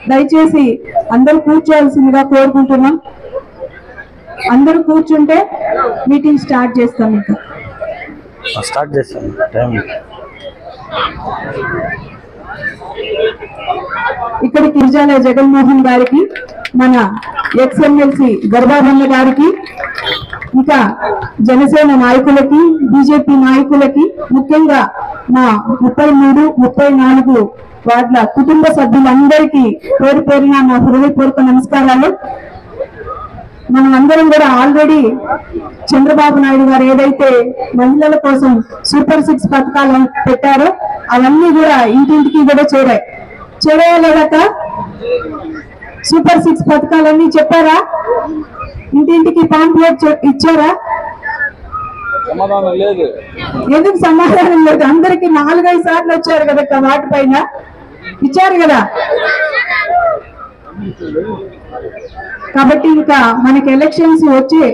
దయచేసి అందరూ కూర్చోవాల్సిందిగా కోరుకుంటున్నాం. అందరూ కూర్చుంటే మీటింగ్ స్టార్ట్ చేస్తాం. ఇంకా స్టార్ట్ చేస్తాం. ఇక్కడికి ఇర్జాల జగన్మోహన్ గారికి, మన ఎక్స్ఎమ్మెల్సీ గర్భాభన్న గారికి, ఇంకా జనసేన నాయకులకి, బీజేపీ నాయకులకి, ముఖ్యంగా మా 33, 34 వార్డుల కుటుంబ సభ్యులందరికీ పేరు పేరున నా హృదయపూర్వక నమస్కారాలు. మనం అందరం కూడా ఆల్రెడీ చంద్రబాబు నాయుడు గారు ఏదైతే మహిళల కోసం సూపర్ 6 పథకాలు పెట్టారో అవన్నీ కూడా ఇంటింటికి కూడా చేరేయాలక. సూపర్ 6 పథకాలన్నీ చెప్పారా? ఇంటింటికి పాంప్లెట్ ఇచ్చారా? సమాధానం లేదు. ఎందుకు సమాధానం లేదు? అందరికి 4-5 సార్లు వచ్చారు కదా, వాటిపైన ఇచ్చారు కదా. కాబట్టి ఇంకా మనకి ఎలక్షన్స్ వచ్చే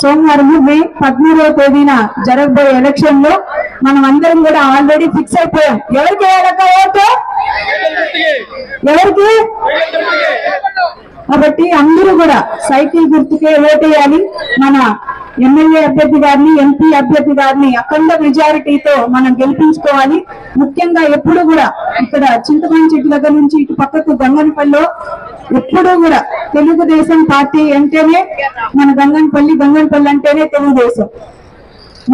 సోమవారం మే 13వ తేదీన జరగబోయే ఎలక్షన్ లో మనం అందరం కూడా ఆల్రెడీ ఫిక్స్ అయిపోయాం. ఎవరికి వేయాలక్క ఓటు? ఎవరికి? కాబట్టి అందరూ కూడా సైకిల్ గుర్తుకే ఓటేయాలి. మన ఎమ్మెల్యే అభ్యర్థి గారిని, ఎంపీ అభ్యర్థి గారిని అఖండ మెజారిటీతో మనం గెలిపించుకోవాలి. ముఖ్యంగా ఎప్పుడు కూడా ఇక్కడ చింతమనేని చెట్టు దగ్గర నుంచి ఇటు పక్కకు గంగనపల్లిలో ఎప్పుడూ కూడా తెలుగుదేశం పార్టీ అంటేనే మన గంగనపల్లి అంటేనే తెలుగుదేశం.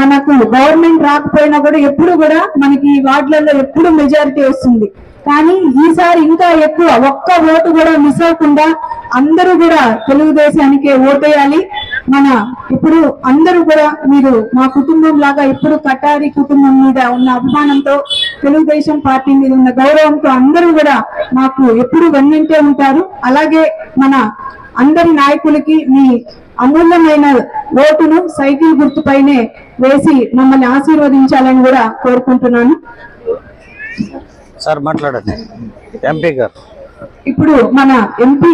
మనకు గవర్నమెంట్ రాకపోయినా కూడా ఎప్పుడు కూడా మనకి ఈ వార్డులలో ఎప్పుడు మెజారిటీ వస్తుంది. కానీ ఈసారి ఇంకా ఎక్కువ, ఒక్క ఓటు కూడా మిస్ అవ్వకుండా అందరూ కూడా తెలుగుదేశానికే ఓటేయాలి. మన ఇప్పుడు అందరూ కూడా మీరు మా కుటుంబం లాగా ఎప్పుడు కటారి కుటుంబం మీద ఉన్న అభిమానంతో, తెలుగుదేశం పార్టీ మీద ఉన్న గౌరవంతో అందరూ కూడా మాకు ఎప్పుడు వెన్నంటే ఉంటారు. అలాగే మన అందరి నాయకులకి మీ అమూల్యమైన ఓటును సైకిల్ గుర్తుపైనే వేసి మమ్మల్ని ఆశీర్వదించాలని కూడా కోరుకుంటున్నాను. సార్ మాట్లాడండి. ఎంపీ గారు ఇప్పుడు మన ఎంపీ